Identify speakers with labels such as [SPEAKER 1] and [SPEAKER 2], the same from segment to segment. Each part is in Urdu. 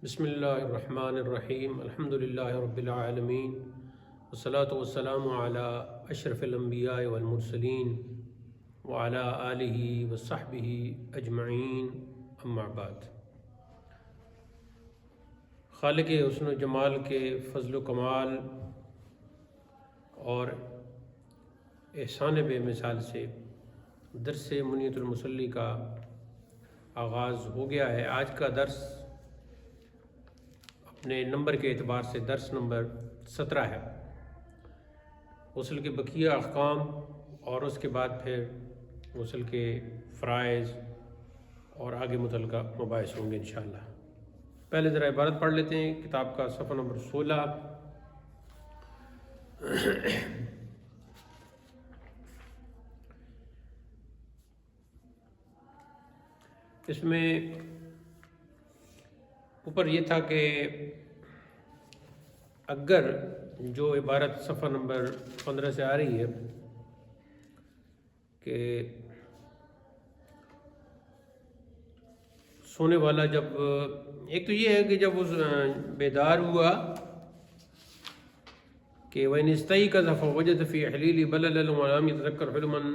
[SPEAKER 1] بسم اللہ الرحمن الرحیم الحمد للہ رب العالمین والصلاة والسلام علی اشرف الانبیاء والمرسلین وعلی آلہ وصحبہ اجمعین اما بعد۔ خالق حسن و جمال کے فضل و کمال اور احسان بے مثال سے درس منیت المصلی کا آغاز ہو گیا ہے۔ آج کا درس اپنے نمبر کے اعتبار سے درس نمبر 17 ہے۔ غسل کے بقیہ احکام اور اس کے بعد پھر غسل کے فرائض اور آگے متعلقہ مباحث ہوں گے انشاءاللہ۔ پہلے ذرا عبارت پڑھ لیتے ہیں کتاب کا صفحہ نمبر 16۔ اس میں اوپر یہ تھا کہ اگر جو عبارت صفحہ نمبر 15 سے آ رہی ہے کہ سونے والا جب ایک تو یہ ہے کہ جب اس بیدار ہوا کہ وَإِنِ اسْتَيْقَظَ فَوَجَدَ فِي أَهْلِهِ بَلَلًا وَلَمْ يَتَذَكَّرْ حِلْمًا،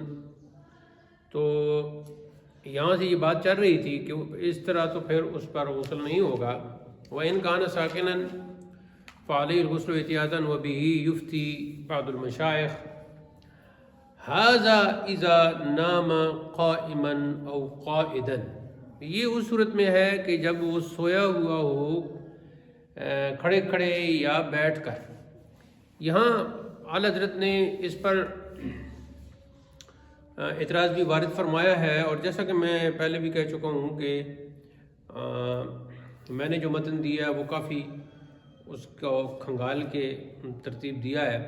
[SPEAKER 1] تو یہاں سے یہ بات چل رہی تھی کہ اس طرح تو پھر اس پر غسل نہیں ہوگا۔ وَإِنْ كَانَ سَاكِنًا فَعَلَيْهِ الْغُسْلُ احتیاطًا وَبِهِ يُفْتِي بعض المشائخ هذا إذا نام قائما أو قائدا۔ یہ اس صورت میں ہے کہ جب وہ سویا ہوا ہو کھڑے کھڑے یا بیٹھ کر۔ یہاں اعلیٰ حضرت نے اس پر اعتراض بھی وارد فرمایا ہے، اور جیسا کہ میں پہلے بھی کہہ چکا ہوں کہ میں نے جو متن دیا ہے وہ کافی اس کو کھنگال کے ترتیب دیا ہے۔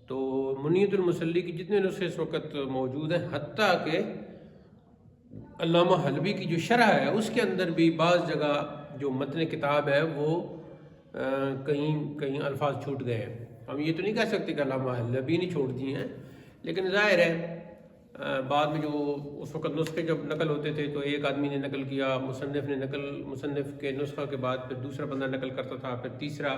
[SPEAKER 1] تو منیت المصلی کی جتنے نسخے اس وقت موجود ہیں، حتیٰ کہ علامہ حلبی کی جو شرح ہے اس کے اندر بھی بعض جگہ جو متن کتاب ہے وہ کہیں الفاظ چھوٹ گئے ہیں۔ ہم یہ تو نہیں کہہ سکتے کہ علامہ حلبی نے چھوڑ دیے ہیں، لیکن ظاہر ہے بعد میں جو اس وقت نسخے جب نقل ہوتے تھے تو ایک آدمی نے نقل کیا، مصنف کے نسخہ کے بعد پھر دوسرا بندہ نقل کرتا تھا، پھر تیسرا،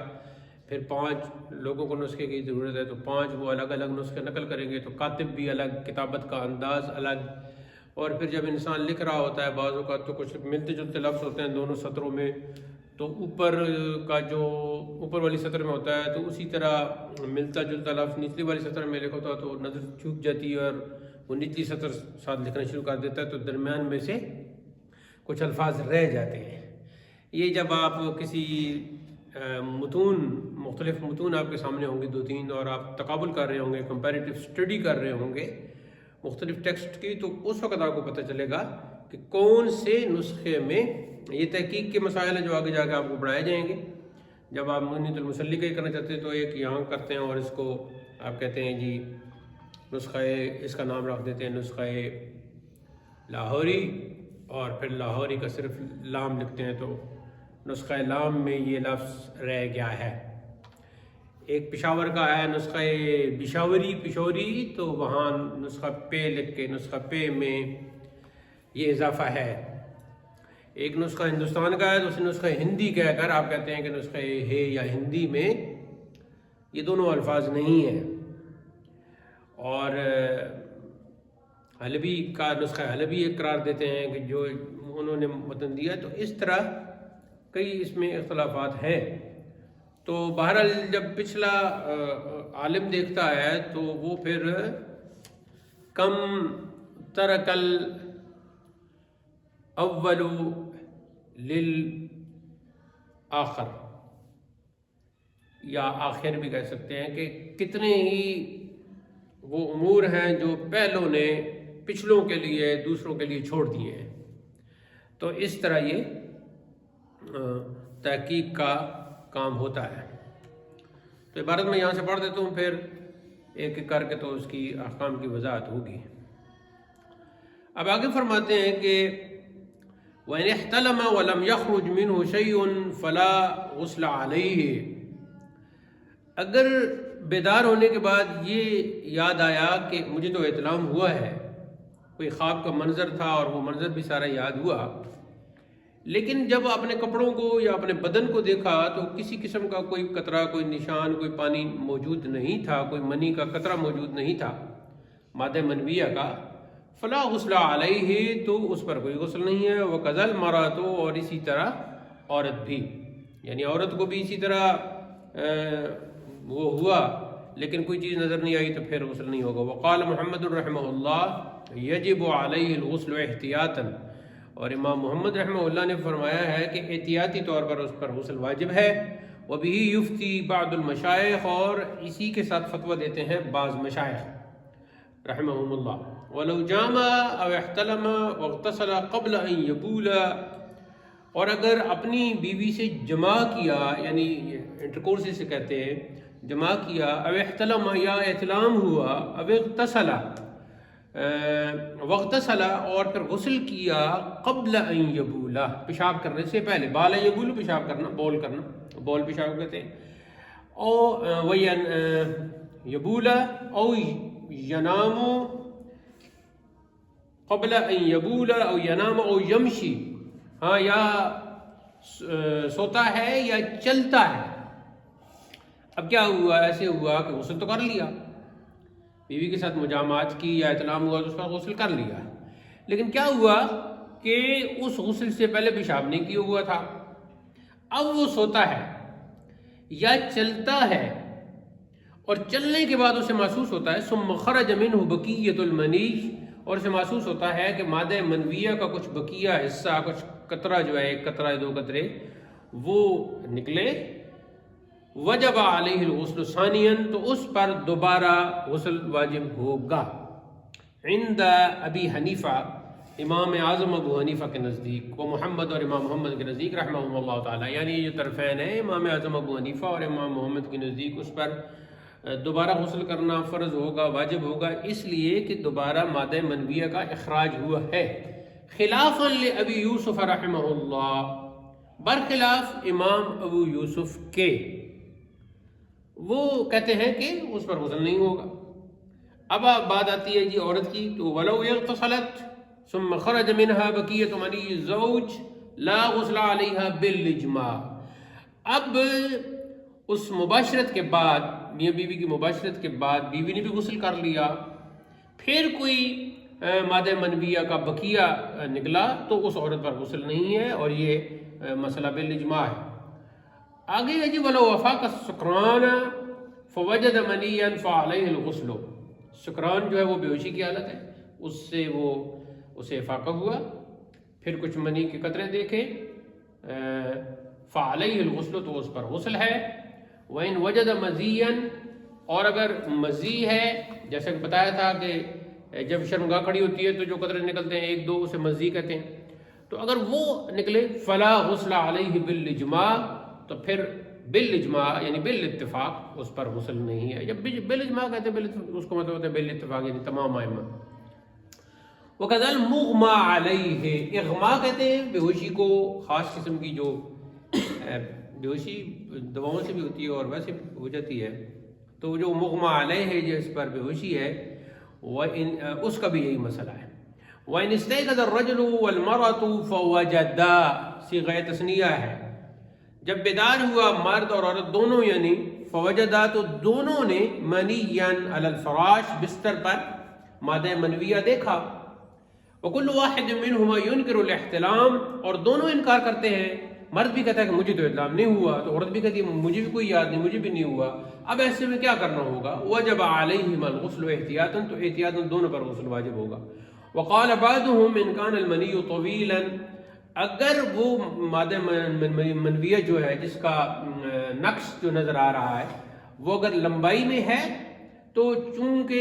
[SPEAKER 1] پھر 5 لوگوں کو نسخے کی ضرورت ہے تو 5 وہ الگ الگ نسخے نقل کریں گے، تو کاتب بھی الگ، کتابت کا انداز الگ، اور پھر جب انسان لکھ رہا ہوتا ہے بعض اوقات تو کچھ ملتے جلتے لفظ ہوتے ہیں دونوں سطروں میں، تو اوپر کا جو اوپر والی سطر میں ہوتا ہے تو اسی طرح ملتا جلتا لفظ نچلی والی سطر میں لکھا ہوتا ہے تو نظر چوک جاتی ہے اور وہ نچلی سطر ساتھ لکھنا شروع کر دیتا ہے، تو درمیان میں سے کچھ الفاظ رہ جاتے ہیں۔ یہ جب آپ کسی مختلف متون آپ کے سامنے ہوں گے 2-3 اور آپ تقابل کر رہے ہوں گے، کمپیریٹیو اسٹڈی کر رہے ہوں گے مختلف ٹیکسٹ کی، تو اس وقت آپ کو پتہ چلے گا کہ کون سے نسخے میں یہ تحقیق کے مسائل ہیں جو آگے جا کے آپ کو پڑھائے جائیں گے۔ جب آپ منیت المصلی کا ہی کرنا چاہتے ہیں تو ایک یہاں کرتے ہیں اور اس کو آپ کہتے ہیں جی نسخہ، اس کا نام رکھ دیتے ہیں نسخہ لاہوری، اور پھر لاہوری کا صرف لام لکھتے ہیں تو نسخہ لام میں یہ لفظ رہ گیا ہے۔ ایک پشاور کا ہے نسخہ پشوری، تو وہاں نسخہ پے لکھ کے نسخہ پے میں یہ اضافہ ہے۔ ایک نسخہ ہندوستان کا ہے تو اسے نسخہ ہندی کہہ کر آپ کہتے ہیں کہ نسخہ ہے یا ہندی میں یہ دونوں الفاظ نہیں ہیں۔ اور حلبی کا نسخہ حلبی قرار دیتے ہیں کہ جو انہوں نے متن دیا، تو اس طرح کئی اس میں اختلافات ہیں۔ تو بہرحال جب پچھلا عالم دیکھتا ہے تو وہ پھر کم ترک الاول للآخر، یا آخر بھی کہہ سکتے ہیں کہ کتنے ہی وہ امور ہیں جو پہلوں نے پچھلوں کے لیے دوسروں کے لیے چھوڑ دیے ہیں۔ تو اس طرح یہ تحقیق کا کام ہوتا ہے۔ تو عبارت میں یہاں سے پڑھ دیتا ہوں، پھر ایک ایک کر کے تو اس کی احکام کی وضاحت ہوگی۔ اب آگے فرماتے ہیں کہ وَإِنِ احْتَلَمَ وَلَمْ يَخْرُجْ مِنْهُ شَيْءٌ فَلَا غُسْلَ عَلَيْهِ، اگر بیدار ہونے کے بعد یہ یاد آیا کہ مجھے تو احتلام ہوا ہے، کوئی خواب کا منظر تھا اور وہ منظر بھی سارا یاد ہوا، لیکن جب اپنے کپڑوں کو یا اپنے بدن کو دیکھا تو کسی قسم کا کوئی قطرہ، کوئی نشان، کوئی پانی موجود نہیں تھا، کوئی منی کا قطرہ موجود نہیں تھا مادہ منویہ کا، فلا غسل علیہ، تو اس پر کوئی غسل نہیں ہے، وکذا المرأۃ، اور اسی طرح عورت بھی، یعنی عورت کو بھی اسی طرح وہ ہوا لیکن کوئی چیز نظر نہیں آئی تو پھر غسل نہیں ہوگا۔ وقال محمد رحمہ اللہ یجب علیہ الغسل احتیاطا، اور امام محمد رحمہ اللہ نے فرمایا ہے کہ احتیاطی طور پر اس پر غسل واجب ہے۔ وبہ یفتی بعض المشائخ، اور اسی کے ساتھ فتویٰ دیتے ہیں بعض مشائخ رحمہم اللہ۔ ولو جامع او احتلم واغتسل قبل ان یبول، اور اگر اپنی بیوی سے جماع کیا، یعنی انٹرکورس سے کہتے ہیں جماع کیا، او احتلم، یا احتلام ہوا، او اغتسل واغتسل، اور پھر غسل کیا، قبل ان یبولا، پیشاب کرنے سے پہلے، بالا یبول پیشاب کرنا، بول کرنا، بول پیشاب کہتے ہیں، او یبولا او ینام قبل ان یبولا او ینام او یمشی، ہاں یا سوتا ہے یا چلتا ہے۔ اب کیا ہوا، ایسے ہوا کہ غسل تو کر لیا، بیوی کے ساتھ مجامعات کی یا احتلام ہوا تو اس کا غسل کر لیا، لیکن کیا ہوا کہ اس غسل سے پہلے پیشاب نہیں کیا ہوا تھا، اب وہ سوتا ہے یا چلتا ہے، اور چلنے کے بعد اسے محسوس ہوتا ہے ثم خرج منہ بقیۃ المنی، اور اسے محسوس ہوتا ہے کہ مادہ منویہ کا کچھ بقیہ حصہ، کچھ قطرہ جو ہے، ایک قطرہ دو قطرے وہ نکلے، وجب علیہ الغسل ثانیا، تو اس پر دوبارہ غسل واجب ہوگا، عند ابی حنیفہ، امام اعظم ابو حنیفہ کے نزدیک، وہ محمد اور امام محمد کے نزدیک رحمہ اللہ تعالیٰ، یعنی یہ جو طرفین ہیں امام اعظم ابو حنیفہ اور امام محمد کے نزدیک، اس پر دوبارہ غسل کرنا فرض ہوگا، واجب ہوگا، اس لیے کہ دوبارہ مادہ منویہ کا اخراج ہوا ہے، خلافا لابی یوسف رحمہ اللہ، برخلاف امام ابو یوسف کے، وہ کہتے ہیں کہ اس پر غسل نہیں ہوگا۔ اب بات آتی ہے جی عورت کی، تو ولو اغتسلت ثم خرج منها بقیۃ منی الزوج لا غسل علیہا بالاجماع، اب اس مباشرت کے بعد، میاں بیوی کی مباشرت کے بعد بیوی نے بھی غسل کر لیا، پھر کوئی مادہ منویہ کا بقیہ نکلا تو اس عورت پر غسل نہیں ہے، اور یہ مسئلہ بالاجماع ہے۔ آگے ہے جی ولو وفاق السکران فوجد منیا فعلیہ الغسل، سکران جو ہے وہ بے ہوشی کی حالت ہے، اس سے وہ اسے افاقہ ہوا، پھر کچھ منی کے قطرے دیکھے، فعلیہ الغسل، تو اس پر غسل ہے، وَإِن وجد مزیا، اور اگر مزی ہے، جیسے کہ بتایا تھا کہ جب شرمگاہ کھڑی ہوتی ہے تو جو قطرے نکلتے ہیں ایک دو، اسے مزی کہتے ہیں، تو اگر وہ نکلے فلا غسل علیہ بالاجماع، تو پھر بالاجماع یعنی بالاتفاق اس پر غسل نہیں ہے۔ جب بالاجماع کہتے ہیں اس کو مطلب ہوتا ہے بالاتفاق، یعنی تمام ائمہ۔ وَكَذَا الْمُغْمَى عَلَيْهِ، اغماء کہتے ہیں بے ہوشی کو، خاص قسم کی جو بے ہوشی دواؤں سے بھی ہوتی ہے اور ویسے بھی ہو جاتی ہے، تو جو مغمى علیہ ہے جس پر بے ہوشی ہے، اس کا بھی یہی مسئلہ ہے۔ وَإِنِ اسْتَيْقَظَ الرَّجُلُ وَالْمَرْأَةُ فَوَجَدَا، صيغہ تثنیہ ہے، جب بیدار ہوا مرد اور عورت دونوں، یعنی فوجدہ، تو دونوں نے منیا علی الفراش، بستر پر مادہ منویہ دیکھا، وکل واحد منہما ینکر الاحتلام، اور دونوں انکار کرتے ہیں، مرد بھی کہتا ہے کہ مجھے تو احتلام نہیں ہوا، تو عورت بھی کہتی ہے مجھے بھی کوئی یاد نہیں، مجھے بھی نہیں ہوا۔ اب ایسے میں کیا کرنا ہوگا؟ وجب علیہما الغسل احتیاطا، تو احتیاطاً دونوں پر غسل واجب ہوگا۔ وقال بعضهم ان کان المنی طویلا، اگر وہ مادہ منویہ جو ہے جس کا نقش جو نظر آ رہا ہے وہ اگر لمبائی میں ہے، تو چونکہ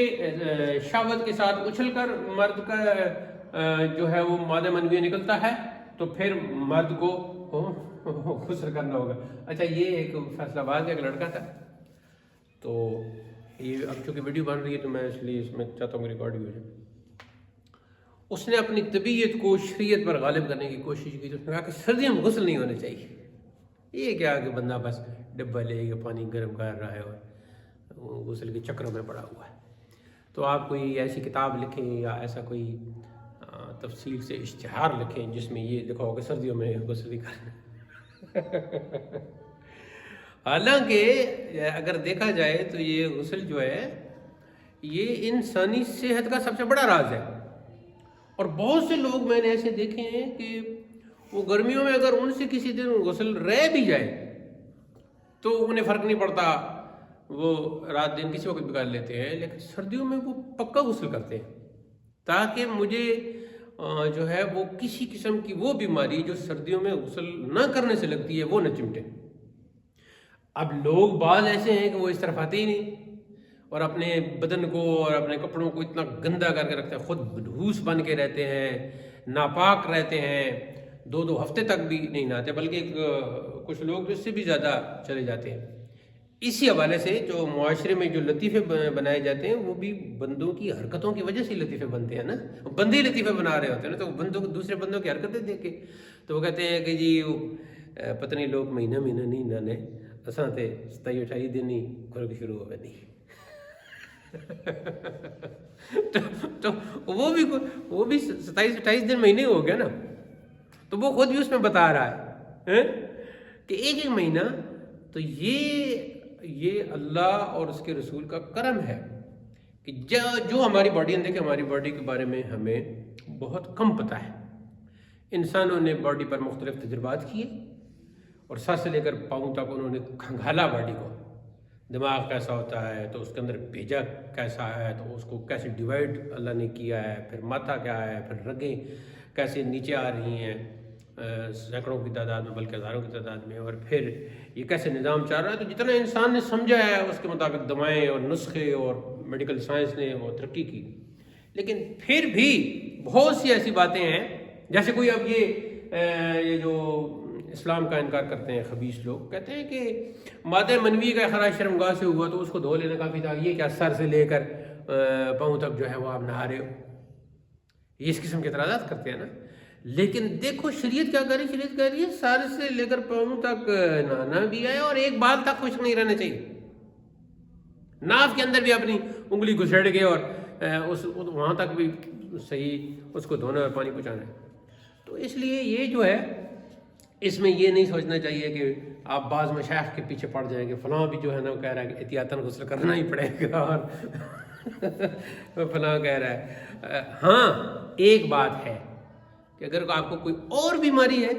[SPEAKER 1] شہوت کے ساتھ اچھل کر مرد کا جو ہے وہ مادہ منویہ نکلتا ہے، تو پھر مرد کو غسل کرنا ہوگا۔ اچھا، یہ ایک فیصلہ آباد کا ایک لڑکا تھا، تو یہ اب چونکہ ویڈیو بن رہی ہے تو میں اس لیے اس میں چاہتا ہوں کہ ریکارڈ بھی ہو جائے۔ اس نے اپنی طبیعت کو شریعت پر غالب کرنے کی کوشش کی، تو اس نے کہا کہ سردیوں میں غسل نہیں ہونا چاہیے۔ یہ کیا کہ بندہ بس ڈبہ لے کے پانی گرم کر رہا ہے اور غسل کے چکروں میں پڑا ہوا ہے۔ تو آپ کوئی ایسی کتاب لکھیں یا ایسا کوئی تفصیل سے اشتہار لکھیں جس میں یہ لکھا ہوگا سردیوں میں غسل نہیں کرنا۔ حالانکہ اگر دیکھا جائے تو یہ غسل جو ہے یہ انسانی صحت کا سب سے بڑا راز ہے، اور بہت سے لوگ میں نے ایسے دیکھے ہیں کہ وہ گرمیوں میں اگر ان سے کسی دن غسل رہ بھی جائے تو انہیں فرق نہیں پڑتا، وہ رات دن کسی وقت بھی کر لیتے ہیں، لیکن سردیوں میں وہ پکا غسل کرتے ہیں تاکہ مجھے جو ہے وہ کسی قسم کی وہ بیماری جو سردیوں میں غسل نہ کرنے سے لگتی ہے وہ نہ چمٹے۔ اب لوگ بعض ایسے ہیں کہ وہ اس طرف آتے ہی نہیں اور اپنے بدن کو اور اپنے کپڑوں کو اتنا گندا کر کے رکھتے ہیں، خود بدھوس بن کے رہتے ہیں، ناپاک رہتے ہیں، 2 ہفتے تک بھی نہیں نہاتے، بلکہ کچھ لوگ اس سے بھی زیادہ چلے جاتے ہیں۔ اسی حوالے سے جو معاشرے میں جو لطیفے بنائے جاتے ہیں وہ بھی بندوں کی حرکتوں کی وجہ سے لطیفے بنتے ہیں نا، بندے لطیفے بنا رہے ہوتے ہیں نا، تو بندوں کو دوسرے بندوں کی حرکتیں دیکھ کے تو وہ کہتے ہیں کہ جی پتہ نہیں لوگ مہینہ نہیں نانے اساں تے 27-28 دن ہی کھل شروع ہو گئے نہیں۔ تو وہ بھی 27-28 دن مہینے ہو گیا نا، تو وہ خود بھی اس میں بتا رہا ہے کہ ایک مہینہ، تو یہ اللہ اور اس کے رسول کا کرم ہے کہ جو ہماری باڈی دیکھیں، ہماری باڈی کے بارے میں ہمیں بہت کم پتہ ہے۔ انسانوں نے باڈی پر مختلف تجربات کیے اور سر سے لے کر پاؤں تک انہوں نے کھنگالا باڈی کو، دماغ کیسا ہوتا ہے تو اس کے اندر بھیجا کیسا ہے تو اس کو کیسے ڈیوائڈ اللہ نے کیا ہے، پھر ماتھا کیا ہے، پھر رگیں کیسے نیچے آ رہی ہیں سینکڑوں کی تعداد میں بلکہ ہزاروں کی تعداد میں، اور پھر یہ کیسے نظام چل رہا ہے۔ تو جتنا انسان نے سمجھا ہے اس کے مطابق دوائیں اور نسخے اور میڈیکل سائنس نے وہ ترقی کی، لیکن پھر بھی بہت سی ایسی باتیں ہیں، جیسے کوئی اب یہ جو اسلام کا انکار کرتے ہیں خبیث لوگ، کہتے ہیں کہ مادہ منوی کا اخراج شرمگاہ سے ہوا تو اس کو دھو لینا کافی تھا، یہ کیا سر سے لے کر پاؤں تک جو ہے وہ آپ نہا رہے ہو، یہ اس قسم کے اعتراضات کرتے ہیں نا۔ لیکن دیکھو شریعت کیا کہہ رہی ہے، شریعت کہہ رہی ہے سر سے لے کر پاؤں تک نہانا بھی ہے، اور ایک بال تک خشک نہیں رہنا چاہیے، ناف کے اندر بھی اپنی انگلی گھسیڑ کے اور وہاں تک بھی صحیح اس کو دھونا اور پانی پہنچانا ہے۔ تو اس لیے یہ جو ہے اس میں یہ نہیں سوچنا چاہیے کہ آپ بعض مشائخ کے پیچھے پڑ جائیں گے، فلاں بھی جو ہے نا وہ کہہ رہا ہے کہ احتیاطاً غسل کرنا ہی پڑے گا اور فلاں کہہ رہا ہے۔ ہاں ایک بات ہے کہ اگر آپ کو کوئی اور بیماری ہے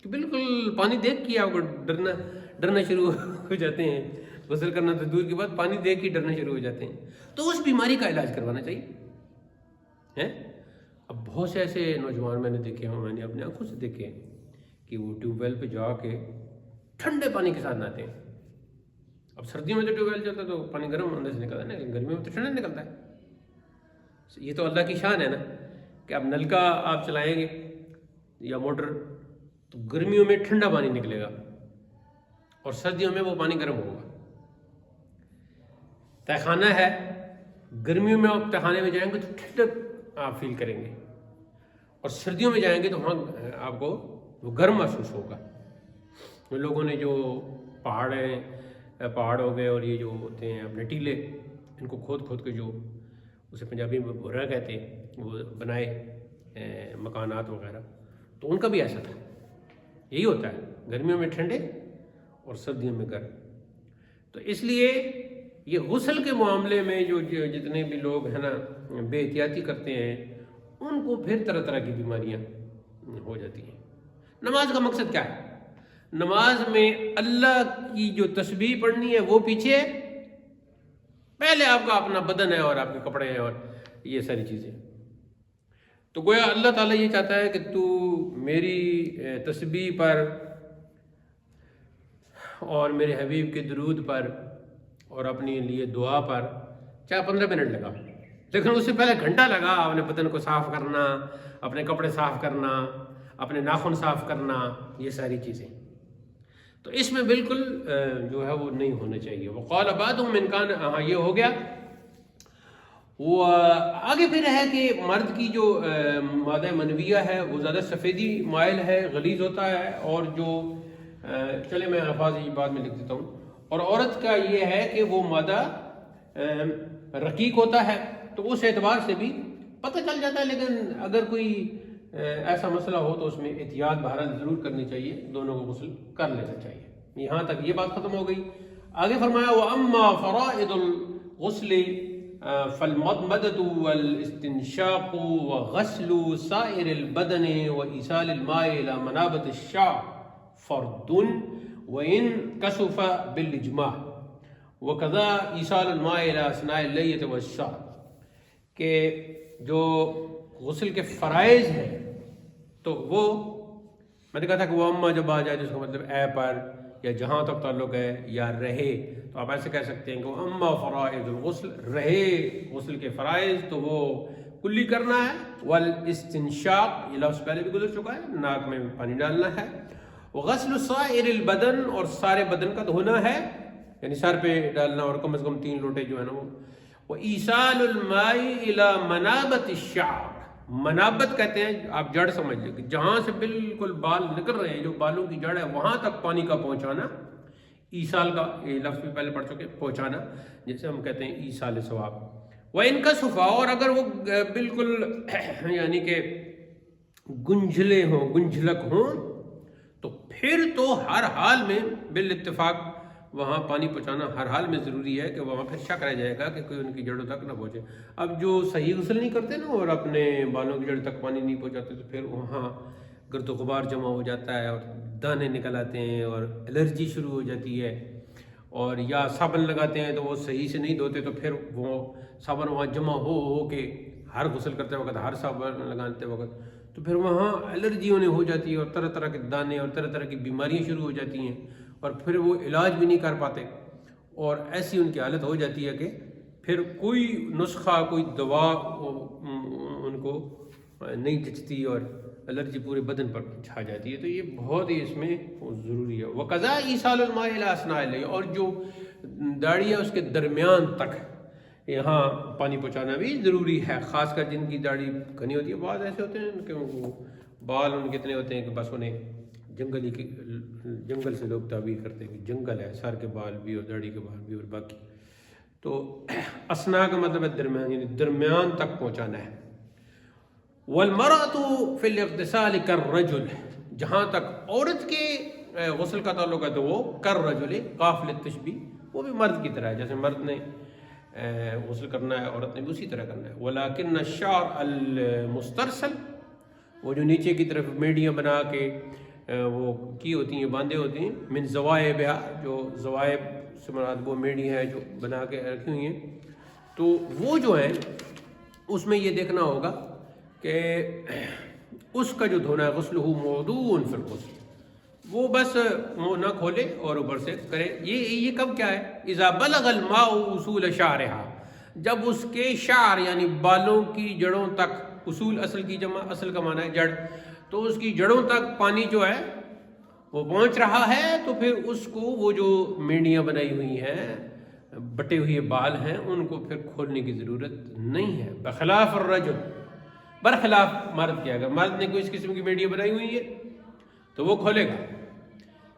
[SPEAKER 1] کہ بالکل پانی دیکھ کے آپ کو ڈرنا شروع ہو جاتے ہیں، غسل کرنا تو دور کی بات، پانی دیکھ کے ڈرنا شروع ہو جاتے ہیں، تو اس بیماری کا علاج کروانا چاہیے۔ اب بہت سے ایسے نوجوان میں نے دیکھے ہیں، میں نے اپنے آنکھوں سے دیکھے ہیں کہ وہ ٹیوب ویل پہ جا کے ٹھنڈے پانی کے ساتھ نہاتے ہیں۔ اب سردیوں میں تو ٹیوب ویل چلتا ہے تو پانی گرم اندر سے نکلتا ہے نا، لیکن گرمیوں میں تو ٹھنڈا نکلتا ہے۔ یہ تو اللہ کی شان ہے نا کہ اب نلکا آپ چلائیں گے یا موٹر تو گرمیوں میں ٹھنڈا پانی نکلے گا اور سردیوں میں وہ پانی گرم ہوگا۔ تہخانہ ہے، گرمیوں میں آپ تہخانے میں جائیں گے تو ٹھنڈک آپ فیل کریں گے، اور سردیوں میں جائیں گے تو وہاں آپ کو وہ گرم محسوس ہوگا۔ لوگوں نے جو پہاڑ ہو گئے اور یہ جو ہوتے ہیں اپنے ٹیلے، ان کو کھود کے جو اسے پنجابی میں بھورا کہتے ہیں، وہ بنائے مکانات وغیرہ، تو ان کا بھی ایسا تھا۔ یہی ہوتا ہے، گرمیوں میں ٹھنڈے اور سردیوں میں گرم۔ تو اس لیے یہ غسل کے معاملے میں جو جتنے بھی لوگ ہیں نا بے احتیاطی کرتے ہیں، ان کو پھر طرح طرح کی بیماریاں ہو جاتی ہیں۔ نماز کا مقصد کیا ہے؟ نماز میں اللہ کی جو تسبیح پڑھنی ہے وہ پیچھے ہے، پہلے آپ کا اپنا بدن ہے اور آپ کے کپڑے ہیں اور یہ ساری چیزیں۔ تو گویا اللہ تعالیٰ یہ چاہتا ہے کہ تو میری تسبیح پر اور میرے حبیب کے درود پر اور اپنے لیے دعا پر چاہے 15 منٹ لگا، لیکن اس سے پہلے گھنٹہ لگا اپنے بدن کو صاف کرنا، اپنے کپڑے صاف کرنا، اپنے ناخن صاف کرنا، یہ ساری چیزیں۔ تو اس میں بالکل جو ہے وہ نہیں ہونا چاہیے۔ وقال بعضهم ان کان، ہاں یہ ہو گیا۔ وہ آگے پھر ہے کہ مرد کی جو مادہ منویہ ہے وہ زیادہ سفیدی مائل ہے، غلیظ ہوتا ہے، اور جو چلے میں الفاظ یہ بعد میں لکھ دیتا ہوں، اور عورت کا یہ ہے کہ وہ مادہ رقیق ہوتا ہے، تو اس اعتبار سے بھی پتہ چل جاتا ہے، لیکن اگر کوئی ایسا مسئلہ ہو تو اس میں احتیاط بہرحال ضرور کرنی چاہیے، دونوں کو غسل کر لینا چاہیے۔ یہاں تک یہ بات ختم ہو گئی۔ آگے فرمایا وَأَمَّا فَرَائِضُ الْغُسْلِ فَالْمَضْمَضَةُ وَالْاِسْتِنْشَاقُ وَغَسْلُ سَائِرِ الْبَدَنِ وَإِيصَالِ الْمَاءِ إِلَى مَنَابِتِ الشَّعْرِ فَرْضٌ وَإِنْ كَسُفَ بِالْإِجْمَاعِ وَكَذَا إِيصَالُ الْمَاءِ إِلَى أَثْنَاءِ اللَّيِّةِ وَالشَّعْرِ، کہ جو غسل کے فرائض ہیں تو وہ میں نے کہا تھا کہ وہ اما جب آ جائے جس کا مطلب اے پر یا جہاں تک تعلق ہے یا رہے، تو آپ ایسے کہہ سکتے ہیں کہ وہ اما فرائض الغسل، رہے غسل کے فرائض تو وہ کلی کرنا ہے، والاستنشاق یہ لفظ پہلے بھی گزر چکا ہے، ناک میں پانی ڈالنا ہے، وغسل سائر البدن اور سارے بدن کا دھونا ہے، یعنی سر پہ ڈالنا اور کم از کم 3 لوٹے جو ہے نا وہ، وَإِيصَالُ الْمَاءِ إِلَى مَنَابَتِ الشَّعْرِ، منابت کہتے ہیں، آپ جڑ سمجھ لیں کہ جہاں سے بالکل بال نکل رہے ہیں، جو بالوں کی جڑ ہے وہاں تک پانی کا پہنچانا، ایصال کا یہ لفظ بھی پہلے پڑھ چکے، پہنچانا جسے ہم کہتے ہیں ایصال ثواب۔ وَإِنْ كَسُفَ، اور اگر وہ بالکل یعنی کہ گنجلے ہوں، گنجلک ہوں، تو پھر تو ہر حال میں بالاتفاق وہاں پانی پہنچانا ہر حال میں ضروری ہے، کہ وہاں پھر شک رہ جائے گا کہ کوئی ان کی جڑوں تک نہ پہنچے۔ اب جو صحیح غسل نہیں کرتے نا اور اپنے بالوں کی جڑ تک پانی نہیں پہنچاتے، تو پھر وہاں گرد و غبار جمع ہو جاتا ہے اور دانے نکل آتے ہیں اور الرجی شروع ہو جاتی ہے، اور یا صابن لگاتے ہیں تو وہ صحیح سے نہیں دھوتے، تو پھر وہ صابن وہاں جمع ہو کے ہر غسل کرتے وقت، ہر صابن لگاتے وقت، تو پھر وہاں الرجی ہونے ہو جاتی ہے اور طرح طرح کے دانے اور طرح طرح کی بیماریاں شروع ہو جاتی ہیں، اور پھر وہ علاج بھی نہیں کر پاتے، اور ایسی ان کی حالت ہو جاتی ہے کہ پھر کوئی نسخہ، کوئی دوا ان کو نہیں جچتی اور الرجی پورے بدن پر چھا جاتی ہے۔ تو یہ بہت ہی اس میں ضروری ہے۔ وَقَذَا إِيصَالُ الْمَاءِ إِلَى أَثْنَاءِ اللَّيْلِ، اور جو داڑھی ہے اس کے درمیان تک یہاں پانی پہنچانا بھی ضروری ہے، خاص کر جن کی داڑھی گھنی ہوتی ہے۔ بعض ایسے ہوتے ہیں کہ وہ بال ان کے اتنے ہوتے ہیں کہ بس انہیں جنگل سے لوگ تعبیر کرتے ہیں کہ جنگل ہے، سر کے بال بھی اور داڑھی کے بال بھی اور باقی، تو اسنا کا مطلب ہے درمیان، یعنی درمیان تک پہنچانا ہے۔ وَالْمَرْأَةُ فِي الْاغْتِسَالِ كَالرَّجُلِ، جہاں تک عورت کے غسل کا تعلق ہے تو وہ كَالرَّجُلِ، قاف للتشبیہ، وہ بھی مرد کی طرح ہے، جیسے مرد نے غسل کرنا ہے عورت نے بھی اسی طرح کرنا ہے۔ وَلَكِنَّ الشَّعْرَ الْمُسْتَرْسَلِ، وہ جو نیچے کی طرف میڈیاں بنا کے وہ کی ہوتی ہیں، باندھے ہوتے ہیں، من زوائبها، جو زوائب سے مراد وہ میڈی ہے جو بنا کے رکھی ہوئی ہیں، تو وہ جو ہے اس میں یہ دیکھنا ہوگا کہ اس کا جو دھونا ہے غسلہ موضوع فی الغسل، وہ بس منہ نہ کھولے اور اوپر سے کرے۔ یہ کب کیا ہے؟ اذا بلغ الماء اصول شعرها، جب اس کے شعر یعنی بالوں کی جڑوں تک، اصول اصل کی جمع، اصل کا معنی ہے جڑ، تو اس کی جڑوں تک پانی جو ہے وہ پہنچ رہا ہے، تو پھر اس کو وہ جو میڈیاں بنائی ہوئی ہیں، بٹے ہوئے بال ہیں، ان کو پھر کھولنے کی ضرورت نہیں ہے، بخلاف الرجل، برخلاف مرد کے، اگر مرد نے کوئی اس قسم کی میڈیا بنائی ہوئی ہے تو وہ کھولے گا۔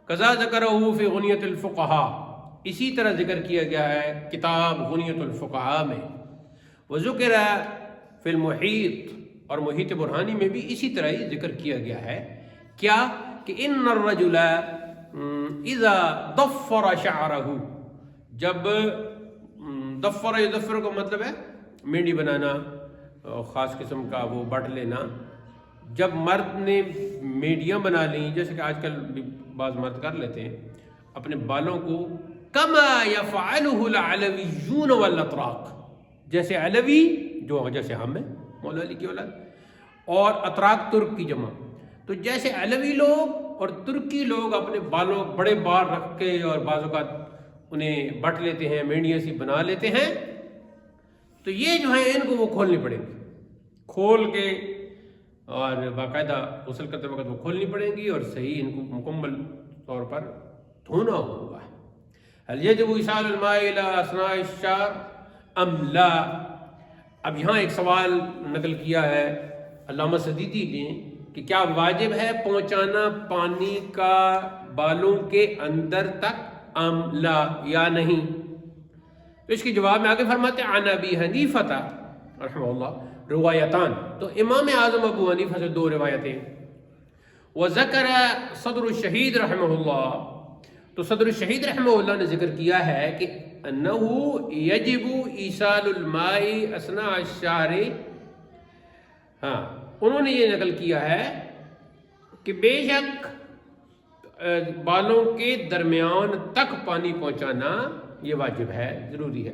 [SPEAKER 1] قضا ذکرہ فی غنیۃ الفقہاء، اسی طرح ذکر کیا گیا ہے کتاب غنیۃ الفقہاء میں، وذکر فی المحیط، اور محیط برہانی میں بھی اسی طرح ہی ذکر کیا گیا ہے، کیا کہ ان الرجل اذا ضفر شعرہ، جب ضفر، یضفر کا مطلب ہے میڈی بنانا، خاص قسم کا وہ بٹ لینا، جب مرد نے میڈیاں بنا لیں، جیسے کہ آج کل بھی بعض مرد کر لیتے ہیں اپنے بالوں کو، کما یفعلہ العلویون والاتراک، جیسے علوی جو جیسے ہم ہیں مولا علی کی اولاد، اور اتراک ترک کی جمع، تو جیسے علوی لوگ اور ترکی لوگ اپنے بالوں بڑے بال رکھ کے اور بعض اوقات انہیں بٹ لیتے ہیں، میڈیاں سی بنا لیتے ہیں، تو یہ جو ہے ان کو وہ کھولنی پڑیں گی، کھول کے اور باقاعدہ غسل کرتے وقت وہ کھولنی پڑیں گی، اور صحیح ان کو مکمل طور پر دھونا ہوگا۔ هل يجب ایصال الماء الى اثناء الشعر ام لا؟ اب یہاں ایک سوال نقل کیا ہے علامہ سدیدی نے کہ کیا واجب ہے پہنچانا پانی کا بالوں کے اندر تک ام لا، یا نہیں؟ تو اس کے جواب میں آگے فرماتے ہیں عن ابی حنیفہ رحمہ اللہ روایتان، تو امام اعظم ابو حنیفہ سے 2 روایتیں. وذکر صدر الشہید رحمہ اللہ، تو صدر الشہید رحمہ اللہ نے ذکر کیا ہے کہ انہ یجب ایصال الماء اثناء الشہر. ہاں انہوں نے یہ نقل کیا ہے کہ بے شک بالوں کے درمیان تک پانی پہنچانا یہ واجب ہے، ضروری ہے.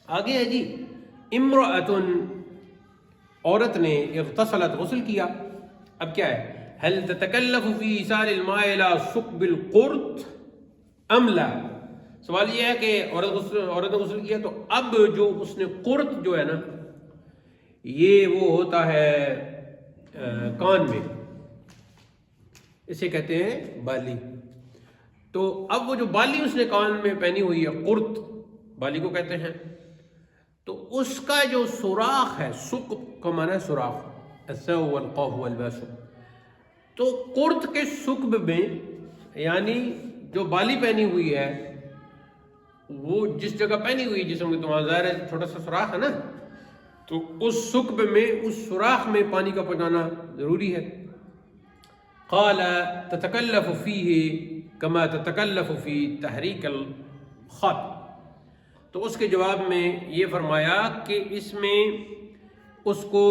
[SPEAKER 1] آگے ہے جی امرأۃ، عورت نے اغتسلت، غسل کیا. اب کیا ہے، هل تتکلف فی ایصال الماء الى ثقب القرط ام لا. سوال یہ ہے کہ عورت نے غسل کیا تو اب جو اس نے قرط جو ہے نا، یہ وہ ہوتا ہے کان میں، اسے کہتے ہیں بالی. تو اب وہ جو بالی اس نے کان میں پہنی ہوئی ہے، قرط بالی کو کہتے ہیں، تو اس کا جو سوراخ ہے، ثقب کا معنی ہے سوراخ، الثاء والقاف والباء. تو قرط کے ثقب میں یعنی جو بالی پہنی ہوئی ہے، وہ جس جگہ پہنی ہوئی جسم کے، تو وہاں ظاہر ہے چھوٹا سا سوراخ ہے نا، تو اس ثقب میں، اس سوراخ میں پانی کا پہنچانا ضروری ہے. قال تتکلف فیہ کما تتکلف فی تحریک الخط. تو اس کے جواب میں یہ فرمایا کہ اس میں اس کو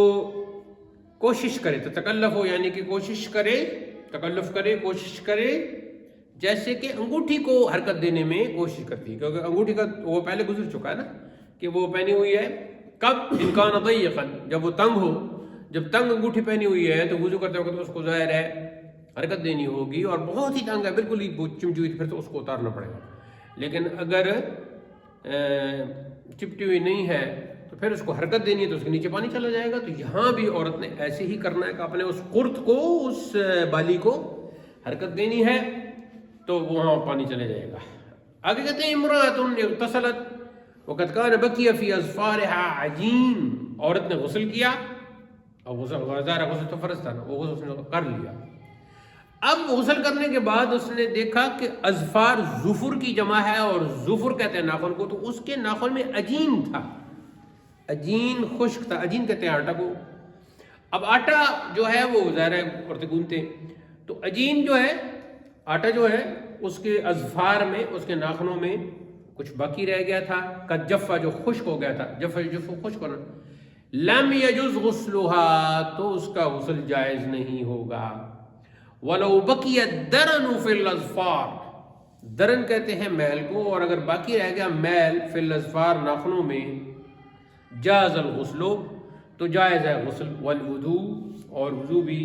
[SPEAKER 1] کوشش کرے، تتکلف ہو یعنی کہ کوشش کرے، تکلف کرے، کوشش کرے، جیسے کہ انگوٹھی کو حرکت دینے میں کوشش کرتی ہے، کیونکہ انگوٹھی کا وہ پہلے گزر چکا ہے نا کہ وہ پہنی ہوئی ہے کب، امکان ضیقا، جب وہ تنگ ہو. جب تنگ انگوٹھی پہنی ہوئی ہے تو وضو کرتے وقت اس کو ظاہر ہے حرکت دینی ہوگی، اور بہت ہی تنگ ہے، بالکل ہی چمٹی ہوئی، پھر تو اس کو اتارنا پڑے گا. لیکن اگر چپٹی ہوئی نہیں ہے تو پھر اس کو حرکت دینی ہے تو اس کے نیچے پانی چلا جائے گا. تو یہاں بھی عورت نے ایسے ہی کرنا ہے کہ اپنے اس قرط کو، اس بالی کو حرکت دینی ہے تو وہاں پانی چلے جائے گا. آگے کہتے ہیں امرأۃ اغتسلت وقد کان بقی فی اظفارها عجین. عورت نے غسل کیا، اور غسل تو فرض تھا نا، وہ غسل اس نے کر لیا. اب غسل کرنے کے بعد اس نے دیکھا کہ اظفار ظفر کی جمع ہے، اور ظفر کہتے ہیں ناخن کو، تو اس کے ناخن میں عجین تھا. عجین خشک تھا، عجین کہتے ہیں آٹا کو. اب آٹا جو ہے وہ ظاہر ہے عورتیں گوندتے ہیں، تو عجین جو ہے، آٹا جو ہے، اس کے اظفار میں، اس کے ناخنوں میں کچھ باقی رہ گیا تھا. کا جفا، جو خشک ہو گیا تھا، جفا خشک ہونا. لم یجوز غسلها، تو اس کا غسل جائز نہیں ہوگا. ولو بقی الدرن فی الاظفار، درن کہتے ہیں میل کو، اور اگر باقی رہ گیا میل فی الاظفار ناخنوں میں، جاز الغسل، تو جائز ہے غسل. والوضو، اور وضو بھی.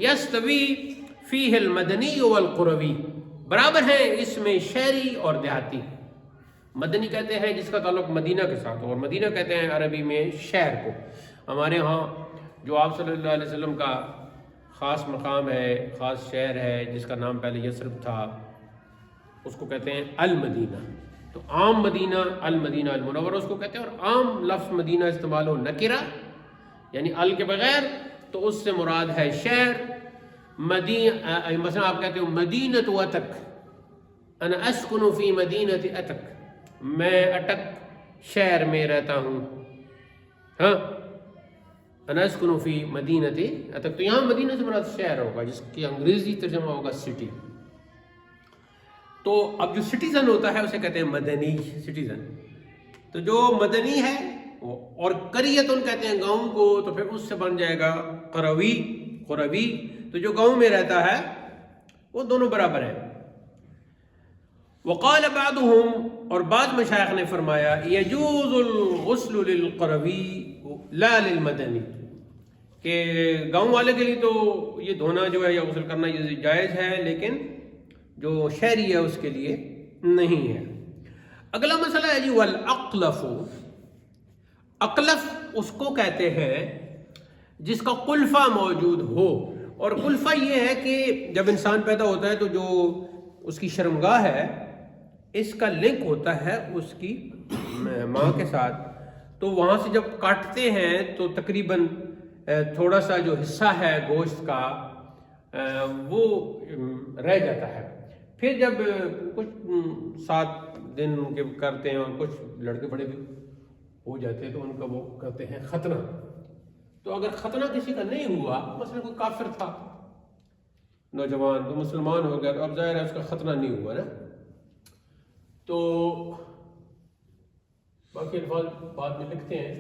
[SPEAKER 1] یستوی فیہ المدنی والقروی، برابر ہیں اس میں شہری اور دیہاتی. مدنی کہتے ہیں جس کا تعلق مدینہ کے ساتھ ہو، اور مدینہ کہتے ہیں عربی میں شہر کو. ہمارے ہاں جو آپ صلی اللہ علیہ وسلم کا خاص مقام ہے، خاص شہر ہے، جس کا نام پہلے یثرب تھا، اس کو کہتے ہیں المدینہ. تو عام مدینہ، المدینہ المنورہ اس کو کہتے ہیں. اور عام لفظ مدینہ استعمال ہو نکرہ یعنی ال کے بغیر، تو اس سے مراد ہے شہر. مثلا آپ کہتے ہو مدینۃ اتک، انا اسکن فی مدینۃ اتک، میں اٹک شہر میں رہتا ہوں. ہاں، انا اسکن فی مدینۃ اتک، تو یہاں مدینہ سے مراد شہر ہوگا، جس کی انگریزی ترجمہ ہوگا سٹی. تو اب جو سٹیزن ہوتا ہے اسے کہتے ہیں مدنی، سٹیزن. تو جو مدنی ہے وہ، اور قریۃن کہتے ہیں گاؤں کو، تو پھر اس سے بن جائے گا قروی، قروی. تو جو گاؤں میں رہتا ہے وہ دونوں برابر ہیں. وقال بعضهم، اور بعض مشائخ نے فرمایا، یجوز الغسل للقروی لا للمدنی، کہ گاؤں والے کے لیے تو یہ دھونا جو ہے یا غسل کرنا یہ جائز ہے، لیکن جو شہری ہے اس کے لیے نہیں ہے. اگلا مسئلہ ہے جی والاقلف. اقلف اس کو کہتے ہیں جس کا قلفہ موجود ہو. اور قلفہ یہ ہے کہ جب انسان پیدا ہوتا ہے تو جو اس کی شرمگاہ ہے، اس کا لنک ہوتا ہے اس کی ماں کے ساتھ. تو وہاں سے جب کاٹتے ہیں تو تقریباً تھوڑا سا جو حصہ ہے گوشت کا وہ رہ جاتا ہے. پھر جب کچھ 7 دن کے کرتے ہیں، اور کچھ لڑکے بڑے بھی ہو جاتے ہیں، تو ان کا وہ کرتے ہیں ختنہ. تو اگر ختنہ کسی کا نہیں ہوا، مثلا کوئی کافر تھا نوجوان تو مسلمان ہو گیا، تو اب ظاہر ہے اس کا ختنہ نہیں ہوا نا، تو باقی الفاظ بعد میں لکھتے ہیں.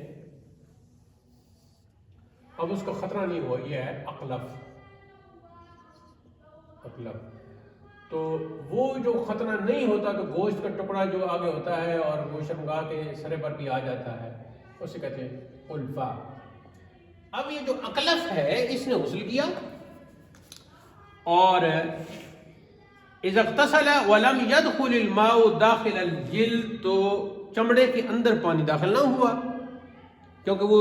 [SPEAKER 1] اب اس کا خطرہ نہیں ہوا، یہ ہے اقلف. تو وہ جو خطرہ نہیں ہوتا تو گوشت کا ٹکڑا جو آگے ہوتا ہے اور وہ شرمگاہ کے سرے پر بھی آ جاتا ہے، اسے کہتے ہیں الفا. اب یہ جو اقلف ہے اس نے غسل کیا، اور اذا اغتسل ولم يدخل الماء داخل الجلد، تو چمڑے کے اندر پانی داخل نہ ہوا، کیونکہ وہ